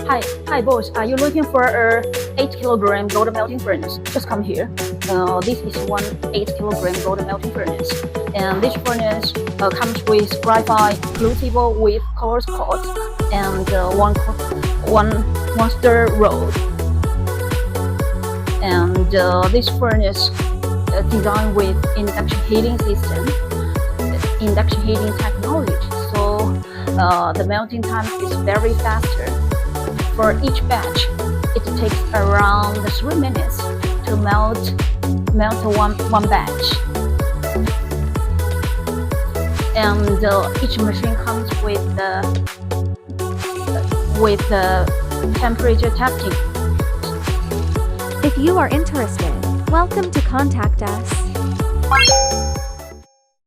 Hi, boss. Are you looking for a 8 kilogram gold melting furnace? Just come here. This is one 8 kilogram gold melting furnace, and this furnace comes with graphite glue table with coarse cord and one stir rod. And this furnace designed with induction heating system, induction heating technology. So the melting time is very faster. For each batch, it takes around 3 minutes to melt one batch. And each machine comes with temperature testing. If you are interested, welcome to contact us.